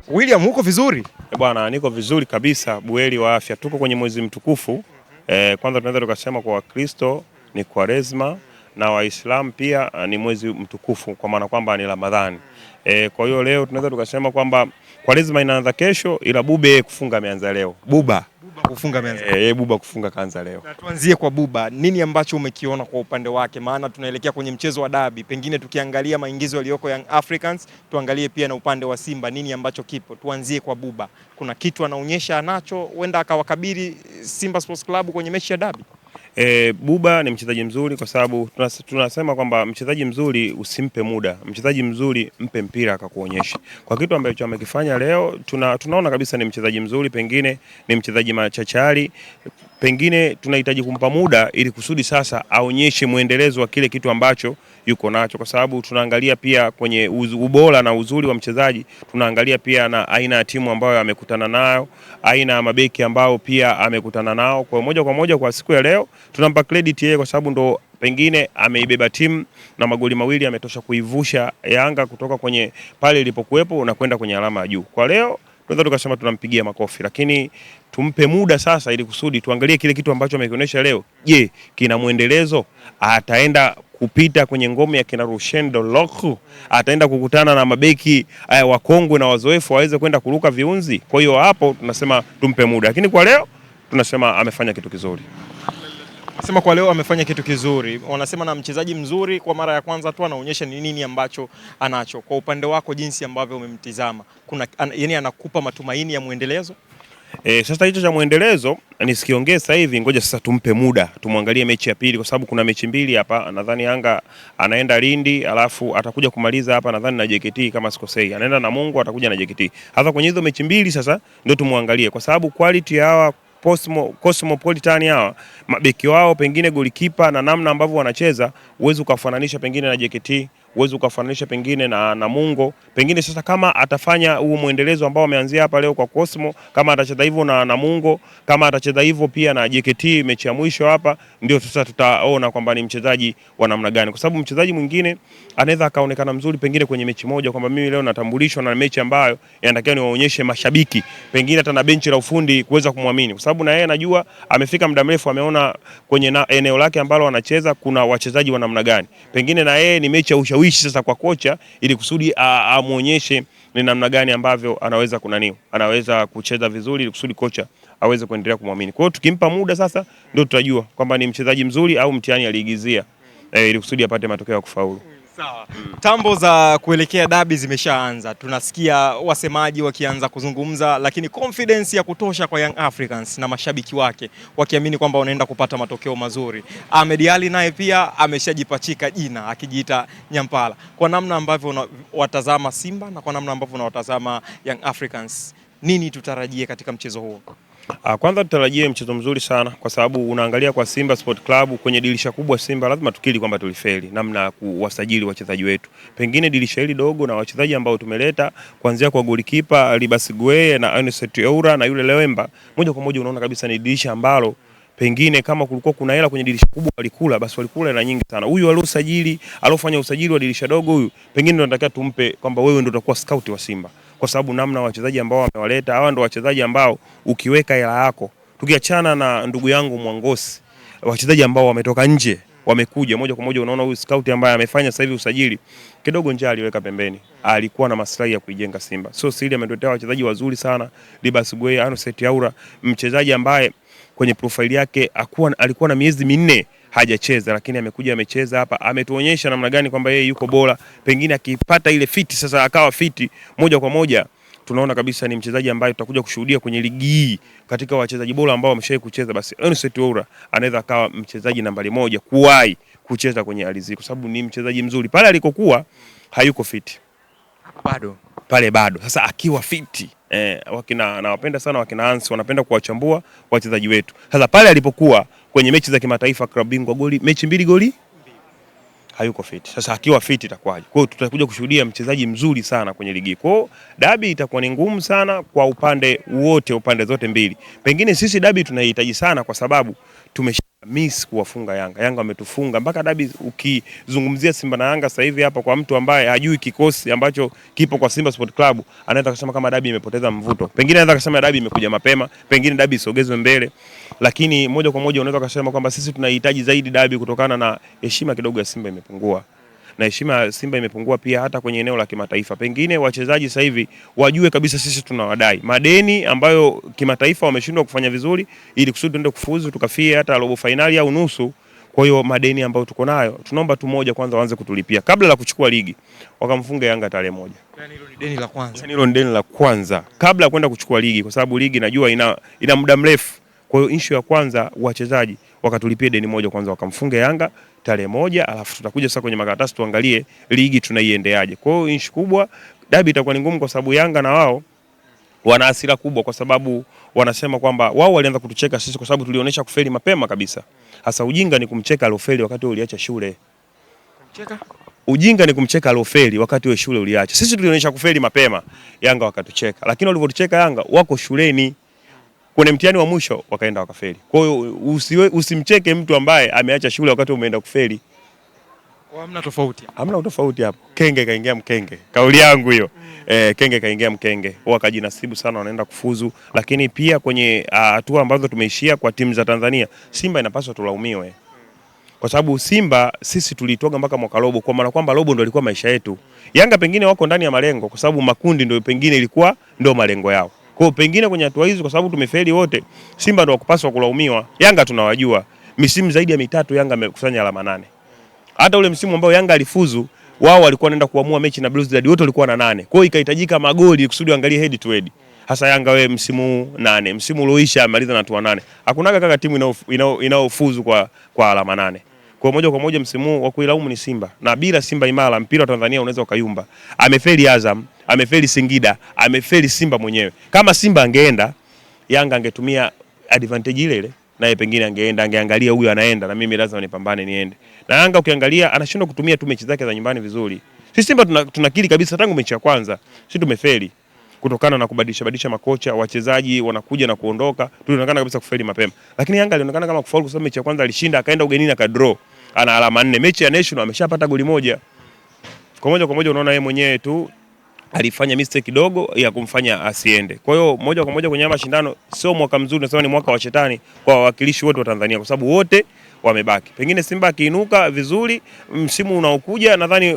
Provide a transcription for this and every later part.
William, uko vizuri? Bwana, niko vizuri kabisa, buheri wa afya. Tuko kwenye mwezi mtukufu. Kwanza tunaweza tukasema kwa Wakristo ni Kwaresma na Waislamu pia ni mwezi mtukufu kwa maana kwamba ni Ramadhani. Kwa hiyo leo tunaweza tukasema kwamba Kwaresma inaanza kesho, ila Bube kufunga ameanza leo. Buba Kufunga ameanza. Buba kufunga kaanza leo. Na tuanzie kwa Buba. Nini ambacho umekiona kwa upande wake? Maana tunaelekea kwenye mchezo wa dabi. Pengine tukiangalia maingizo yaliyoko Young Africans, tuangalie pia na upande wa Simba nini ambacho kipo. Tuanzie kwa Buba. Kuna kitu anaonyesha anacho, huenda akawakabili Simba Sports Club kwenye mechi ya dabi? Buba ni mchezaji mzuri kwa sababu tunasema kwamba mchezaji mzuri usimpe muda. Mchezaji mzuri mpe mpira akakuonyesha. Kwa kitu ambacho amekifanya leo tunaona kabisa ni mchezaji mzuri, pengine ni mchezaji machachari. Pengine tunahitaji kumpa muda ili kusudi sasa aonyeshe muendelezo wa kile kitu ambacho yuko nacho, kwa sababu tunaangalia pia kwenye ubora na uzuri wa mchezaji, tunaangalia pia na aina ya timu ambayo amekutana nayo, aina ya mabeki ambao pia amekutana nao. Kwa moja kwa siku ya leo tunampa credit yeye kwa sababu ndo pengine ameibeba timu na magoli mawili ametosha kuivusha Yanga kutoka kwenye pale ilipokuwepo na kwenda kwenye alama ya juu. Kwa leo tunaweza tukasema tunampigia makofi, lakini tumpe muda sasa ili kusudi tuangalie kile kitu ambacho amekionyesha leo. Je, kina muendelezo? Ataenda kupita kwenye ngome ya kina Rushendo Loku? Ataenda kukutana na mabeki wakongwe na wazoefu waweze kwenda kuruka viunzi? Kwa hiyo hapo tunasema tumpe muda, lakini kwa leo tunasema amefanya kitu kizuri. Sema kwa leo amefanya kitu kizuri. Wanasema na mchezaji mzuri kwa mara ya kwanza tu anaonyesha ni nini ambacho anacho. Kwa upande wako jinsi ambavyo umemtizama, yani anakupa matumaini ya muendelezo? Sasa hicho cha muendelezo nisikiongee sasa hivi, ngoja sasa tumpe muda, tumwangalie mechi ya pili, kwa sababu kuna mechi mbili hapa. Nadhani Yanga anaenda Lindi, alafu atakuja kumaliza hapa nadhani na JKT kama sikosei. Anaenda na Mungu, atakuja na JKT. Hata kwenye hizo mechi mbili sasa ndio tumwangalie, kwa sababu quality ya hawa Cosmopolitan hawa mabeki wao, pengine golikipa na namna ambavyo wanacheza, uwezo ukafananisha pengine na JKT, uwezo ukafananisha pengine na Namungo. Pengine sasa kama atafanya huo muendelezo ambao ameanzia hapa leo kwa Cosmo, kama atacheza hivyo na Namungo, kama atacheza hivyo pia na JKT mechi ya mwisho hapa, ndio sasa tutaona kwamba ni mchezaji wa namna gani, kwa sababu mchezaji mwingine anaweza akaonekana mzuri pengine kwenye mechi moja, kwamba mimi leo natambulishwa na mechi ambayo yanatakiwa niwaonyeshe mashabiki, pengine hata na benchi la ufundi kuweza kumwamini, kwa sababu na yeye anajua amefika muda mrefu, ameona kwenye eneo lake ambalo anacheza kuna wachezaji wa namna gani. Pengine na yeye ni mechi ya ushawishi sasa kwa kocha, ili kusudi amuonyeshe ni namna gani ambavyo anaweza kucheza vizuri, ili kusudi kocha aweze kuendelea kumwamini. Kwa hiyo tukimpa muda sasa ndio tutajua kwamba ni mchezaji mzuri au mtihani aliigizia ili kusudi apate matokeo ya kufaulu. Sawa. Tambo za kuelekea dabi zimeshaanza. Tunasikia wasemaji wakianza kuzungumza, lakini confidence ya kutosha kwa Young Africans na mashabiki wake wakiamini kwamba wanaenda kupata matokeo mazuri. Ahmed Ally naye pia ameshajipachika jina akijiita Nyampala. Kwa namna ambavyo watazama Simba na kwa namna ambavyo unawatazama Young Africans, nini tutarajie katika mchezo huo? Kwanza tutarajie mchezo mzuri sana, kwa sababu unaangalia kwa Simba Sport Club kwenye dirisha kubwa Simba lazima tukiri kwamba tulifeli namna kuwasajili wachezaji wetu. Pengine dirisha hili dogo na wachezaji ambao tumeleta kuanzia kwa golikipa Libasigueye na Anicet Eura na yule Lewemba, moja kwa moja unaona kabisa ni dirisha ambalo pengine kama kulikuwa kuna hela kwenye dirisha kubwa walikula, basi walikula hela nyingi sana. Huyu alofanya usajili wa dirisha dogo huyu, pengine ndio tunataka tumpe kwamba wewe ndio utakuwa scout wa Simba, kwa sababu namna wachezaji ambao wamewaleta hawa ndio wachezaji ambao ukiweka hela yako, tukiachana na ndugu yangu Mwangosi, wachezaji ambao wametoka nje wamekuja moja kwa moja, unaona huyu scout ambaye amefanya sasa hivi usajili kidogo nje aliweka pembeni, alikuwa na maslahi ya kuijenga Simba. So siri ametuletea wachezaji wazuri sana, Libasigueye, Anicet Eura, mchezaji ambaye kwenye profile yake alikuwa na miezi 4 hajacheza, lakini amekuja amecheza hapa, ametuonyesha namna gani kwamba yeye yuko bora. Pengine akipata ile fiti sasa akawa fiti moja kwa moja, tunaona kabisa ni mchezaji ambaye tutakuja kushuhudia kwenye ligi hii katika wachezaji bora ambao wameshawahi kucheza, basi Anicet Eura anaweza akawa mchezaji nambari 1 kuwahi kucheza kwenye ardhi, kwa sababu ni mchezaji mzuri. Pale alikokuwa hayuko fiti bado. Sasa akiwa fiti nawapenda sana wakina Hans, wanapenda kuwachambua wachezaji wetu. Sasa pale alipokuwa kwenye mechi za kimataifa, klabu bingwa, mechi 2 goli hayuko fiti. Sasa akiwa fiti itakuwaje? Kwa hiyo tutakuja kushuhudia mchezaji mzuri sana kwenye ligi. Kwa hiyo dabi itakuwa ni ngumu sana kwa upande zote mbili. Pengine sisi dabi tunahitaji sana kwa sababu tumeshinda miss kuwafunga Yanga. Yanga wametufunga mpaka dabi. Ukizungumzia Simba na Yanga sasa hivi hapa, kwa mtu ambaye hajui kikosi ambacho kipo kwa Simba Sport Club, anaweza kusema kama dabi imepoteza mvuto. Pengine anaweza kusema dabi imekuja mapema, pengine dabi isogezwe mbele, lakini moja kwa moja unaweza kusema kwamba sisi tunahitaji zaidi dabi kutokana na heshima kidogo ya Simba imepungua. Na heshima ya Simba imepungua pia hata kwenye eneo la kimataifa. Pengine wachezaji sasa hivi wajue kabisa sisi tunawadai madeni ambayo kimataifa wameshindwa kufanya vizuri, ili kusudi tuende kufuzu tukafie hata robo finali au nusu. Kwa hiyo madeni ambayo tuko nayo tunaomba tu moja, kwanza waanze kutulipia kabla la kuchukua ligi, wakamfunga Yanga tarehe 1. Yani hilo ni deni la kwanza. Yani hilo ni deni la kwanza kabla ya kwenda kuchukua ligi, kwa sababu ligi najua ina muda mrefu. Kwa hiyo issue ya kwanza, wachezaji wakatulipia deni moja kwanza, wakamfunga Yanga tarehe 1, alafu tutakuja sasa kwenye makaratasi tuangalie ligi tunaiendeaje. Kwa hiyo issue kubwa, dabi itakuwa ni ngumu kwa sababu Yanga na wao wana hasira kubwa, kwa sababu wanasema kwamba wao walianza kutucheka sisi kwa sababu tulionyesha kufeli mapema kabisa. Hasa ujinga ni kumcheka alofeli wakati uliacha shule. Kumcheka? Ujinga ni kumcheka alofeli wakati wewe shule uliacha. Sisi tulionyesha kufeli mapema, Yanga wakatucheka. Lakini walivyotucheka Yanga wako shuleni, kwenye mtihani wa mwisho wakaenda wakafeli. Kwa hiyo usimcheke mtu ambaye ameacha shule wakati umeenda kufeli. Hamna tofauti. Hamna tofauti hapo. Kenge kaingia mkenge. Kauli yangu hiyo. Kenge kaingia mkenge. Wakajinasibu sana wanaenda kufuzu, lakini pia kwenye hatua ambazo tumeishia kwa timu za Tanzania, Simba inapaswa tulaumiwe. Kwa sababu Simba sisi tulitoka mpaka mwaka robo, kwa maana kwamba robo ndio ilikuwa maisha yetu. Yanga pengine wako ndani ya malengo kwa sababu makundi ndio pengine ilikuwa ndio malengo yao. Kwa pengine kwenye hatua hizo, kwa sababu tumefeli wote, Simba ndio wakupaswa kulaumiwa. Yanga tunawajua. Misimu zaidi ya mitatu Yanga amekusanya alama 8. Hata ule msimu ambao Yanga alifuzu, wao walikuwa wanaenda kuamua mechi na Blues wote walikuwa na 8. Kwa hiyo ikahitajika magoli kusudi angalie head to head. Hasa Yanga wewe msimu 8, msimu ulioisha amaliza na hatua 8. Hakunaga kaka timu inaofuzu kwa alama 8. Kwa moja msimu wa kuilaumu ni Simba. Na bila Simba imara mpira wa Tanzania unaweza ukayumba. Amefeli Azam, amefeli Singida, amefeli Simba mwenyewe. Kama Simba angeenda, Yanga angetumia advantage ile na yeye pengine angeenda, angeangalia huyu anaenda na mimi lazima nipambane niende. Na Yanga ukiangalia anashindwa kutumia tu mechi zake za nyumbani vizuri. Sisi Simba tunakiri kabisa tangu mechi ya kwanza sisi tumefeli kutokana na kubadilisha makocha, wachezaji wanakuja na kuondoka. Tulionekana kabisa kufeli mapema. Lakini Yanga alionekana kama kufaulu kwa sababu mechi ya kwanza alishinda, akaenda ugenini akadraw. Ana alama 4. Mechi ya National ameshapata goli moja. Kwa moja unaona yeye mwenyewe tu alifanya mistake kidogo ya kumfanya asiende. Kwa hiyo moja kwa moja kwenye mashindano sio mwaka mzuri, nasema ni mwaka wa shetani kwa wawakilishi wote wa Tanzania, kwa sababu wote wamebaki. Pengine Simba akiinuka vizuri msimu unaokuja, nadhani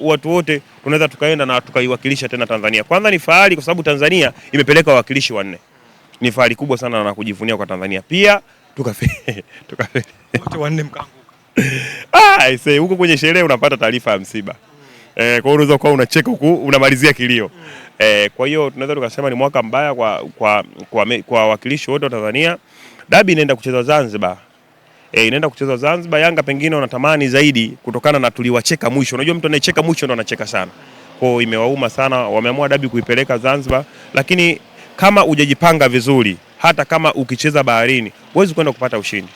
watu wote tunaweza tukaenda na tukaiwakilisha tena Tanzania. Kwanza ni fahari kwa sababu Tanzania imepeleka wawakilishi 4. Ni fahari kubwa sana na kujivunia kwa Tanzania. Pia tukafeli. Wote 4 mkanguka. Aisee, huko kwenye sherehe unapata taarifa ya msiba. Kwa hiyo unaweza kuwa unacheka huku unamalizia kilio. Kwa hiyo tunaweza tukasema ni mwaka mbaya kwa wawakilishi wote wa Tanzania. Dabi inaenda kuchezwa Zanzibar. Inaenda kuchezwa Zanzibar. Yanga pengine wanatamani zaidi kutokana na tuliwacheka mwisho. Unajua mtu anayecheka mwisho ndo anacheka sana. Kwa hiyo imewauma sana, wameamua dabi kuipeleka Zanzibar, lakini kama hujajipanga vizuri, hata kama ukicheza baharini, huwezi kwenda kupata ushindi.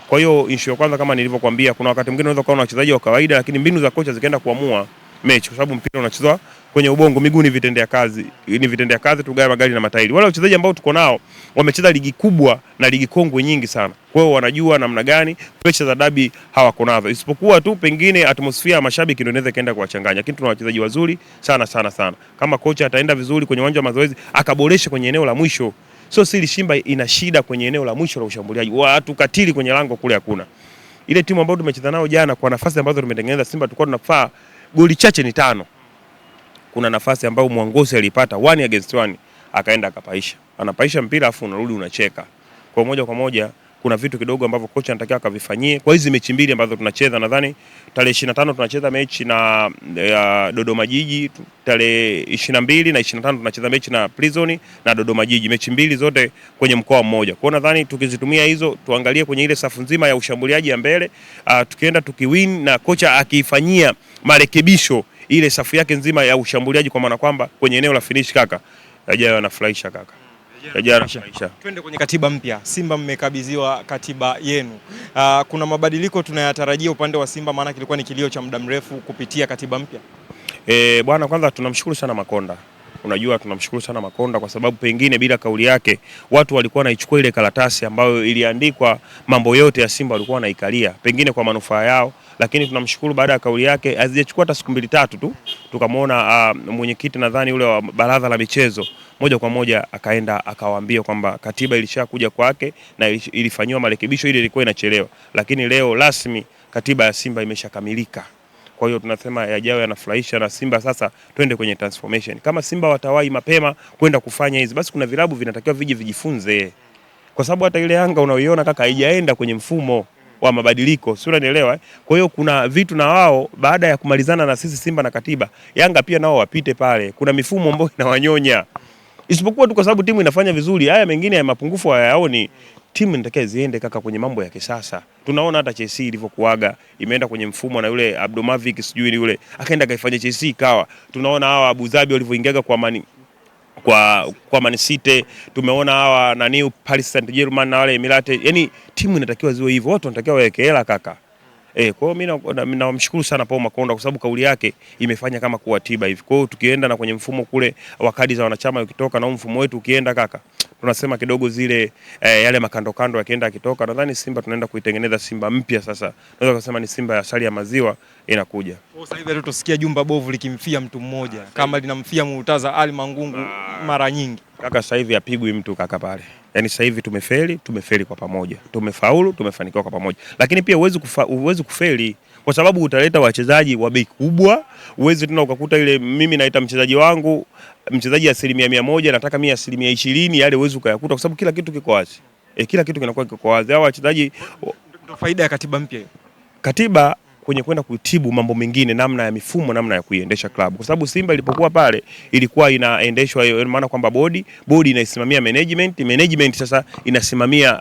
Kwa hiyo issue ya kwanza kama nilivyokuambia, kuna wakati mwingine unaweza kuwa na wachezaji wa kawaida lakini mbinu za kocha zikaenda kuamua mechi, kwa sababu mpira unachezwa kwenye ubongo, miguu ni vitendea kazi. Ni vitendea kazi tugawe magari na matairi. Wale wachezaji ambao tuko nao wamecheza ligi kubwa na ligi kongwe nyingi sana. Kwa hiyo wanajua namna gani mechi za dabi hawako nazo. Isipokuwa tu pengine atmosphere ya mashabiki ndio inaweza kaenda kuwachanganya. Lakini tuna wachezaji wazuri sana. Kama kocha ataenda vizuri kwenye uwanja wa mazoezi, akaboresha kwenye eneo la mwisho. Sio siri Simba ina shida kwenye eneo la mwisho la ushambuliaji. Watu katili kwenye lango kule hakuna. Ile timu ambayo tumecheza nao jana, kwa nafasi ambazo tumetengeneza Simba tulikuwa tunafaa goli chache ni 5. Kuna nafasi ambayo Mwangosi alipata 1 against 1 akaenda akapaisha. Anapaisha mpira afu unarudi unacheka. Kwa moja kuna vitu kidogo ambavyo kocha anatakiwa akavifanyie. Kwa hizi mechi mbili ambazo tunacheza, nadhani tarehe 25 tunacheza mechi na Dodoma Jiji, tarehe 22 na 25 tunacheza mechi na Prison na Dodoma Jiji. Mechi mbili zote kwenye mkoa mmoja. Kwa nadhani tukizitumia hizo, tuangalie kwenye ile safu nzima ya ushambuliaji ya mbele, tukienda tukiwin na kocha akifanyia marekebisho ile safu yake nzima ya ushambuliaji, kwa maana kwamba kwenye eneo la finish kaka, yajayo anafurahisha kaka. Twende kwenye katiba mpya. Simba mmekabidhiwa katiba yenu. Kuna mabadiliko tunayatarajia upande wa Simba, maana kilikuwa ni kilio cha muda mrefu kupitia katiba mpya. Bwana, kwanza tunamshukuru sana Makonda. Unajua tunamshukuru sana Makonda kwa sababu pengine bila kauli yake watu walikuwa wanaichukua ile karatasi ambayo iliandikwa mambo yote ya Simba walikuwa wanaikalia pengine kwa manufaa yao, lakini tunamshukuru baada ya kauli yake hazijachukua hata siku 2-3 tu tukamwona mwenyekiti nadhani ule wa baraza la michezo moja kwa moja akaenda akawaambia kwamba katiba ilishakuja kwake na ilifanywa marekebisho, ile ilikuwa inachelewa, lakini leo rasmi katiba ya Simba imeshakamilika. Kwa hiyo tunasema yajayo yanafurahisha na Simba sasa twende kwenye transformation. Kama Simba watawahi mapema kwenda kufanya hizi, basi kuna vilabu vinatakiwa vijifunze. Kwa sababu hata ile Yanga unaoiona kaka haijaenda kwenye mfumo wa mabadiliko, sio, unanielewa? Kwa hiyo kuna vitu na wao baada ya kumalizana na sisi Simba na katiba, Yanga pia nao wapite pale. Kuna mifumo ambayo inawanyonya. Isipokuwa tu kwa sababu timu inafanya vizuri, haya mengine ya mapungufu hayaoni. Timu inatakiwa ziende kaka kwenye mambo ya kisasa. Tunaona hata Chelsea ilivyokuaga imeenda kwenye mfumo na yule Abdomavic sijui ni yule akaenda kaifanya Chelsea ikawa. Tunaona hawa Abu Dhabi walivyoingiaga kwa Man City, tumeona hawa na New Paris Saint-Germain na wale Emirates. Yaani timu inatakiwa ziwe hivyo, watu wanatakiwa waweke hela kaka. Kwa hiyo mimi namshukuru sana Paul Makonda kwa sababu kauli yake imefanya kama kuwa tiba hivi. Kwa hiyo tukienda na kwenye mfumo kule wa kadi za wanachama ukitoka na mfumo wetu ukienda kaka, tunasema kidogo zile yale makando kando yakienda akitoka, nadhani Simba tunaenda kuitengeneza Simba mpya sasa. Naweza kusema ni Simba ya asali ya maziwa inakuja. Sasa hivi tutasikia jumba bovu likimfia mtu mmoja kama linamfia Murtaza Ali Mangungu mara nyingi. Kaka sasa hivi apigwi mtu kaka pale. Yaani sasa hivi tumefeli kwa pamoja. Tumefaulu, tumefanikiwa kwa pamoja. Lakini pia uwezi kufeli kwa sababu utaleta wachezaji wa bei kubwa, uwezi tena ukakuta ile mimi naita mchezaji wangu, mchezaji 100% nataka mimi 20%, yale uwezi ukayakuta kwa sababu kila kitu kiko wazi. Kila kitu kinakuwa kiko wazi. Hao wachezaji ndio faida ya katiba mpya hiyo. Katiba kwenye kwenda kutibu mambo mengine, namna ya mifumo, namna ya kuiendesha klabu. Kwa sababu Simba ilipokuwa pale ilikuwa inaendeshwa, maana kwamba bodi inaisimamia management sasa inasimamia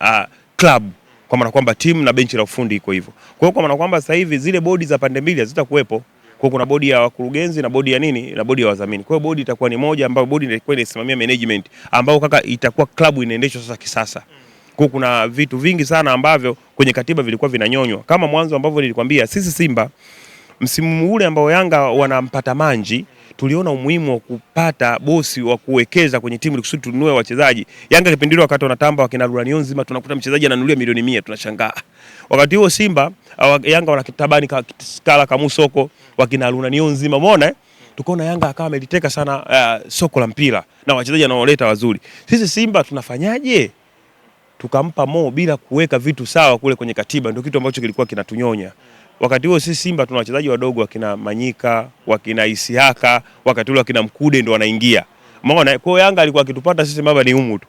klabu, kwa maana kwamba timu na benchi la ufundi iko hivyo. Kwa hiyo kwa maana kwamba sasa hivi zile bodi za pande mbili hazitakuwepo. Kwa kuna bodi ya wakurugenzi na bodi ya nini na bodi ya wadhamini. Kwa hiyo bodi itakuwa ni moja ambayo bodi ilikuwa inasimamia management ambao kaka itakuwa klabu inaendeshwa sasa kisasa. Kwa kuna vitu vingi sana ambavyo kwenye katiba vilikuwa vinanyonywa. Kama mwanzo ambavyo nilikwambia sisi Simba msimu ule ambao Yanga wanampata Manji, tuliona umuhimu wa kupata bosi wa kuwekeza kwenye timu kusudi tununue wachezaji. Yanga kipindi wakati wanatamba wakina Ruranion nzima tunakuta mchezaji ananunulia milioni 100 tunashangaa. Wakati huo Simba Yanga wanakitabani Kala Kamusoko wakina Ruranion nzima, umeona tukaona Yanga akawa ameliteka sana soko la mpira na wachezaji anaoleta wazuri. Sisi Simba tunafanyaje? Tukampa bila kuweka vitu sawa kule kwenye katiba, ndio kitu ambacho kilikuwa kinatunyonya. Wakati huo sisi Simba tuna wachezaji wadogo wakina Manyika, wakina Isiaka, wakati ule wakina Mkude ndio wanaingia. Umeona? Kwa hiyo Yanga alikuwa akitupata sisi baba ni humu tu.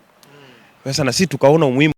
Sasa na sisi tukaona umuhimu